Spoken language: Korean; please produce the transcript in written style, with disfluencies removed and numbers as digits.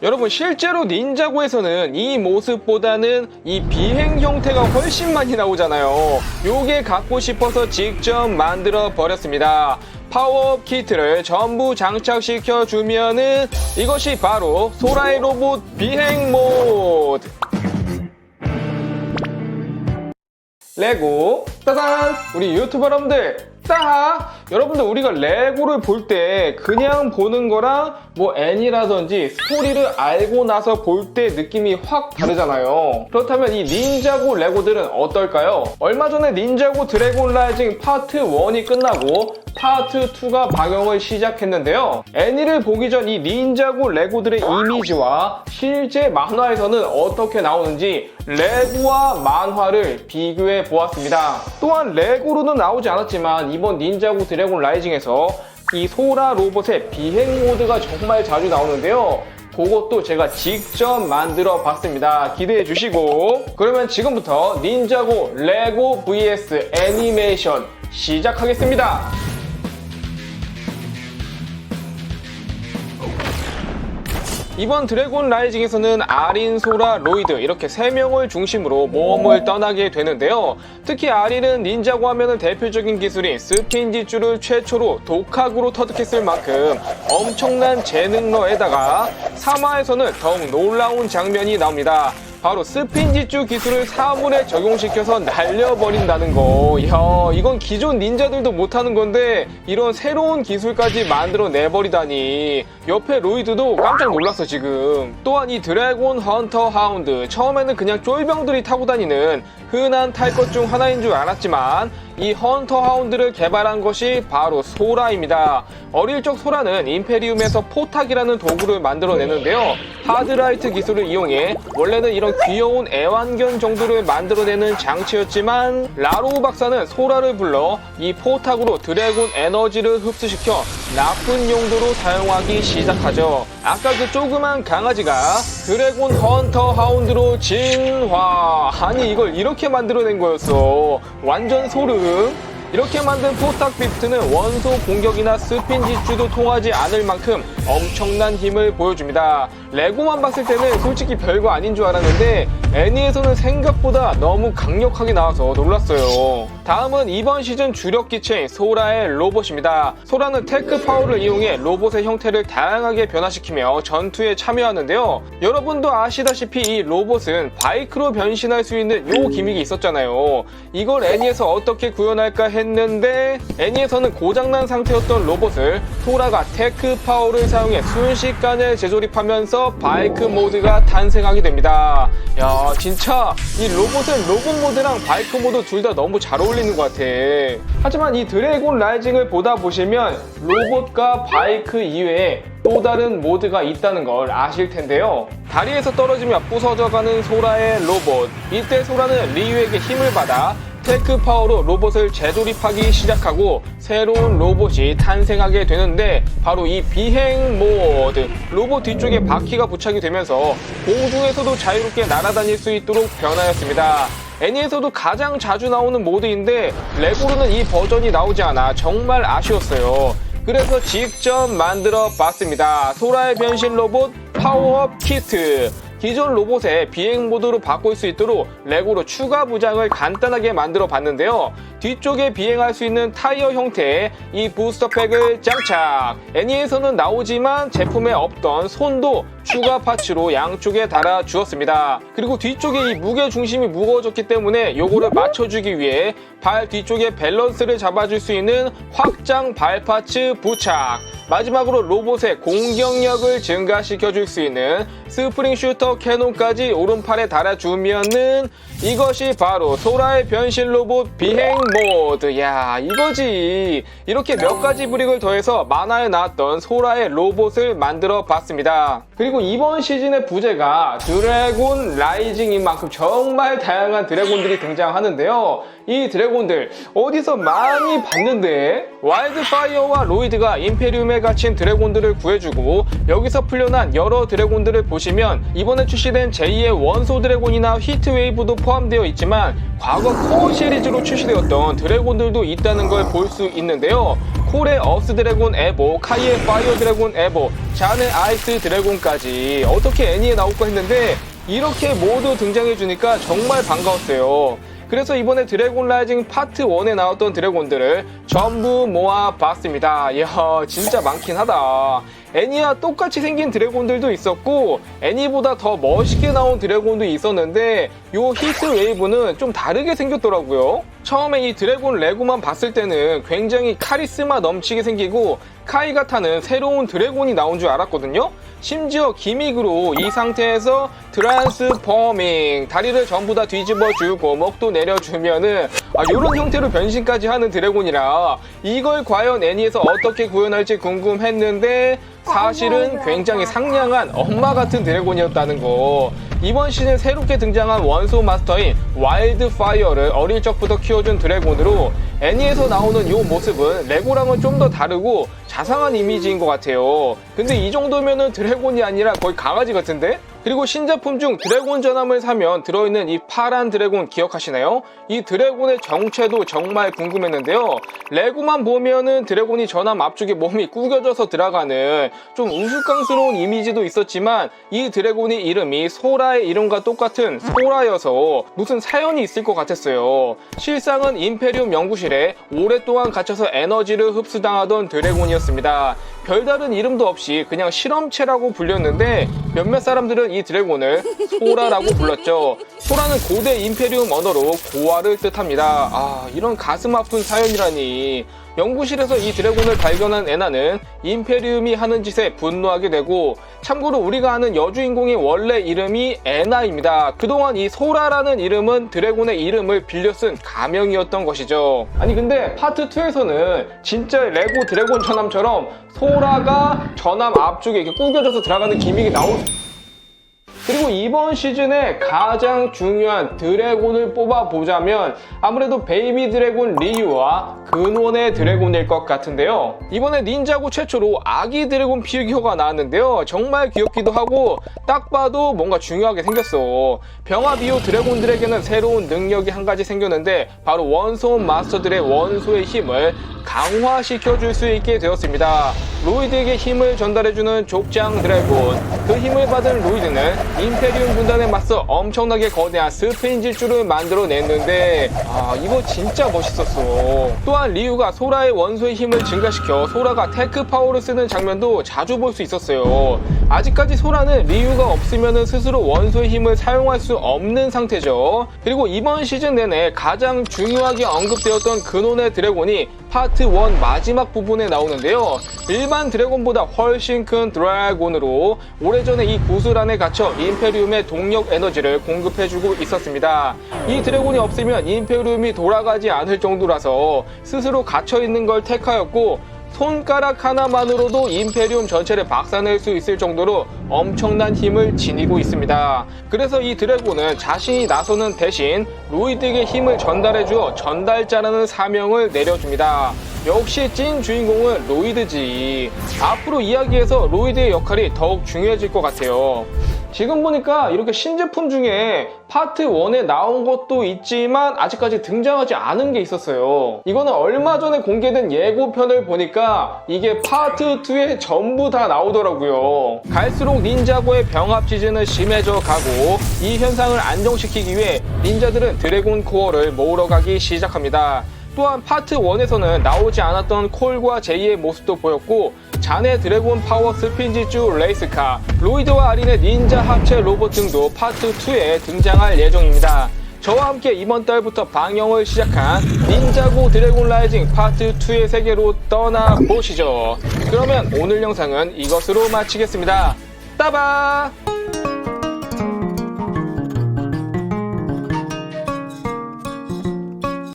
여러분 실제로 닌자고에서는 이 모습보다는 이 비행 형태가 훨씬 많이 나오잖아요. 요게 갖고 싶어서 직접 만들어 버렸습니다. 파워업 키트를 전부 장착시켜 주면은 이것이 바로 소라의 로봇 비행 모드. 레고 따단! 우리 유튜버 여러분들 딱! 여러분들 우리가 레고를 볼 때 그냥 보는 거랑 뭐 애니라든지 스토리를 알고 나서 볼 때 느낌이 확 다르잖아요. 그렇다면 이 닌자고 레고들은 어떨까요? 얼마 전에 닌자고 드래곤 라이징 파트 1이 끝나고 파트 2가 방영을 시작했는데요. 애니를 보기 전 이 닌자고 레고들의 이미지와 실제 만화에서는 어떻게 나오는지 레고와 만화를 비교해 보았습니다. 또한 레고로는 나오지 않았지만 이번 닌자고 드래곤 라이징에서 이 소라 로봇의 비행 모드가 정말 자주 나오는데요. 그것도 제가 직접 만들어 봤습니다. 기대해 주시고, 그러면 지금부터 닌자고 레고 vs 애니메이션 시작하겠습니다. 이번 드래곤 라이징에서는 아린, 소라, 로이드 이렇게 3명을 중심으로 모험을 떠나게 되는데요. 특히 아린은 닌자고 하면은 대표적인 기술인 스핀지줄을 최초로 독학으로 터득했을 만큼 엄청난 재능러에다가 3화에서는 더욱 놀라운 장면이 나옵니다. 바로 스핀지주 기술을 사물에 적용시켜서 날려버린다는 거. 이야, 이건 기존 닌자들도 못하는 건데 이런 새로운 기술까지 만들어내버리다니. 옆에 로이드도 깜짝 놀랐어 지금. 또한 이 드래곤 헌터 하운드, 처음에는 그냥 쫄병들이 타고 다니는 흔한 탈 것 중 하나인 줄 알았지만 이 헌터 하운드를 개발한 것이 바로 소라입니다. 어릴 적 소라는 임페리움에서 포탁이라는 도구를 만들어내는데요. 하드라이트 기술을 이용해 원래는 이런 귀여운 애완견 정도를 만들어내는 장치였지만 라로우 박사는 소라를 불러 이 포탁으로 드래곤 에너지를 흡수시켜 나쁜 용도로 사용하기 시작하죠. 아까 그 조그만 강아지가 드래곤 헌터 하운드로 진화. 아니 이걸 이렇게 만들어낸 거였어. 완전 소름. 이렇게 만든 포탁 비프트는 원소 공격이나 스핀지주도 통하지 않을 만큼 엄청난 힘을 보여줍니다. 레고만 봤을 때는 솔직히 별거 아닌 줄 알았는데 애니에서는 생각보다 너무 강력하게 나와서 놀랐어요. 다음은 이번 시즌 주력 기체인 소라의 로봇입니다. 소라는 테크 파워를 이용해 로봇의 형태를 다양하게 변화시키며 전투에 참여하는데요. 여러분도 아시다시피 이 로봇은 바이크로 변신할 수 있는 요 기믹이 있었잖아요. 이걸 애니에서 어떻게 구현할까 했는데 애니에서는 고장난 상태였던 로봇을 소라가 테크 파워를 사용해 순식간에 재조립하면서 바이크 모드가 탄생하게 됩니다. 야, 진짜 이 로봇은 로봇 모드랑 바이크 모드 둘 다 너무 잘 어울리는 것 같아. 하지만 이 드래곤 라이징을 보다 보시면 로봇과 바이크 이외에 또 다른 모드가 있다는 걸 아실 텐데요. 다리에서 떨어지며 부서져가는 소라의 로봇. 이때 소라는 리유에게 힘을 받아 테크 파워로 로봇을 재조립하기 시작하고 새로운 로봇이 탄생하게 되는데 바로 이 비행 모드. 로봇 뒤쪽에 바퀴가 부착이 되면서 공중에서도 자유롭게 날아다닐 수 있도록 변하였습니다. 애니에서도 가장 자주 나오는 모드인데 레고로는 이 버전이 나오지 않아 정말 아쉬웠어요. 그래서 직접 만들어 봤습니다. 소라의 변신 로봇 파워업 키트. 기존 로봇의 비행 모드로 바꿀 수 있도록 레고로 추가 부장을 간단하게 만들어 봤는데요. 뒤쪽에 비행할 수 있는 타이어 형태의 이 부스터팩을 장착. 애니에서는 나오지만 제품에 없던 손도 추가 파츠로 양쪽에 달아 주었습니다. 그리고 뒤쪽에 이 무게 중심이 무거워졌기 때문에 요거를 맞춰주기 위해 발 뒤쪽에 밸런스를 잡아줄 수 있는 확장 발 파츠 부착. 마지막으로 로봇의 공격력을 증가시켜줄 수 있는 스프링 슈터 캐논까지 오른팔에 달아주면은 이것이 바로 소라의 변신 로봇 비행 모드. 야, 이거지. 이렇게 몇 가지 브릭을 더해서 만화에 나왔던 소라의 로봇을 만들어 봤습니다. 그리고 이번 시즌의 부제가 드래곤 라이징인 만큼 정말 다양한 드래곤들이 등장하는데요. 이 드래곤들 어디서 많이 봤는데, 와일드파이어와 로이드가 임페리움에 갇힌 드래곤들을 구해주고 여기서 풀려난 여러 드래곤들을 보시면 이번에 출시된 제2의 원소 드래곤이나 히트웨이브도 포함되어 있지만 과거 코어 시리즈로 출시되었던 드래곤들도 있다는 걸 볼 수 있는데요. 콜의 어스 드래곤 에보, 카이의 파이어 드래곤 에보, 잔의 아이스 드래곤까지 어떻게 애니에 나올까 했는데 이렇게 모두 등장해주니까 정말 반가웠어요. 그래서 이번에 드래곤 라이징 파트 1에 나왔던 드래곤들을 전부 모아봤습니다. 이야, 진짜 많긴 하다. 애니와 똑같이 생긴 드래곤들도 있었고 애니보다 더 멋있게 나온 드래곤도 있었는데 요 히트 웨이브는 좀 다르게 생겼더라고요. 처음에 이 드래곤 레고만 봤을 때는 굉장히 카리스마 넘치게 생기고 카이가 타는 새로운 드래곤이 나온 줄 알았거든요. 심지어 기믹으로 이 상태에서 트랜스포밍 다리를 전부 다 뒤집어주고 목도 내려주면은 요런 형태로 변신까지 하는 드래곤이라 이걸 과연 애니에서 어떻게 구현할지 궁금했는데 사실은 굉장히 상냥한 엄마 같은 드래곤이었다는 거. 이번 시즌 새롭게 등장한 원소 마스터인 와일드 파이어를 어릴 적부터 키워준 드래곤으로 애니에서 나오는 이 모습은 레고랑은 좀 더 다르고 자상한 이미지인 것 같아요. 근데 이 정도면은 드래곤이 아니라 거의 강아지 같은데? 그리고 신제품 중 드래곤 전함을 사면 들어있는 이 파란 드래곤 기억하시나요? 이 드래곤의 정체도 정말 궁금했는데요. 레고만 보면은 드래곤이 전함 앞쪽에 몸이 구겨져서 들어가는 좀 우스꽝스러운 이미지도 있었지만 이 드래곤의 이름이 소라의 이름과 똑같은 소라여서 무슨 사연이 있을 것 같았어요. 실상은 임페리움 연구실에 오랫동안 갇혀서 에너지를 흡수당하던 드래곤이었습니다. 별다른 이름도 없이 그냥 실험체라고 불렸는데 몇몇 사람들은 이 드래곤을 소라라고 불렀죠. 소라는 고대 임페리움 언어로 고아를 뜻합니다. 이런 가슴 아픈 사연이라니. 연구실에서 이 드래곤을 발견한 애나는 임페리움이 하는 짓에 분노하게 되고 참고로 우리가 아는 여주인공의 원래 이름이 애나입니다. 그동안 이 소라라는 이름은 드래곤의 이름을 빌려 쓴 가명이었던 것이죠. 아니 근데 파트 2에서는 진짜 레고 드래곤 전함처럼 소라가 전함 앞쪽에 이렇게 구겨져서 들어가는 기믹이 나올 그리고 이번 시즌에 가장 중요한 드래곤을 뽑아보자면 아무래도 베이비 드래곤 리유와 근원의 드래곤일 것 같은데요. 이번에 닌자고 최초로 아기 드래곤 피규어가 나왔는데요. 정말 귀엽기도 하고 딱 봐도 뭔가 중요하게 생겼어. 병합 이후 드래곤들에게는 새로운 능력이 한 가지 생겼는데 바로 원소 마스터들의 원소의 힘을 강화시켜줄 수 있게 되었습니다. 로이드에게 힘을 전달해주는 족장 드래곤. 그 힘을 받은 로이드는 임페리움 군단에 맞서 엄청나게 거대한 스페인질주를 만들어냈는데 이거 진짜 멋있었어. 또한 리유가 소라의 원소의 힘을 증가시켜 소라가 테크 파워를 쓰는 장면도 자주 볼 수 있었어요. 아직까지 소라는 리유가 없으면 스스로 원소의 힘을 사용할 수 없는 상태죠. 그리고 이번 시즌 내내 가장 중요하게 언급되었던 근원의 드래곤이 파트 1 마지막 부분에 나오는데요. 일반 드래곤보다 훨씬 큰 드래곤으로 오래전에 이 구슬 안에 갇혀 임페리움의 동력 에너지를 공급해주고 있었습니다. 이 드래곤이 없으면 임페리움이 돌아가지 않을 정도라서 스스로 갇혀있는 걸 택하였고 손가락 하나만으로도 임페리움 전체를 박살낼 수 있을 정도로 엄청난 힘을 지니고 있습니다. 그래서 이 드래곤은 자신이 나서는 대신 로이드에게 힘을 전달해주어 전달자라는 사명을 내려줍니다. 역시 찐 주인공은 로이드지. 앞으로 이야기에서 로이드의 역할이 더욱 중요해질 것 같아요. 지금 보니까 이렇게 신제품 중에 파트 1에 나온 것도 있지만 아직까지 등장하지 않은 게 있었어요. 이거는 얼마 전에 공개된 예고편을 보니까 이게 파트 2에 전부 다 나오더라고요. 갈수록 닌자고의 병합 시즌은 심해져 가고 이 현상을 안정시키기 위해 닌자들은 드래곤 코어를 모으러 가기 시작합니다. 또한 파트 1에서는 나오지 않았던 콜과 제이의 모습도 보였고 잔의 드래곤 파워 스핀지주 레이스카, 로이드와 아린의 닌자 합체 로봇 등도 파트 2에 등장할 예정입니다. 저와 함께 이번 달부터 방영을 시작한 닌자고 드래곤 라이징 파트 2의 세계로 떠나보시죠. 그러면 오늘 영상은 이것으로 마치겠습니다. 따바!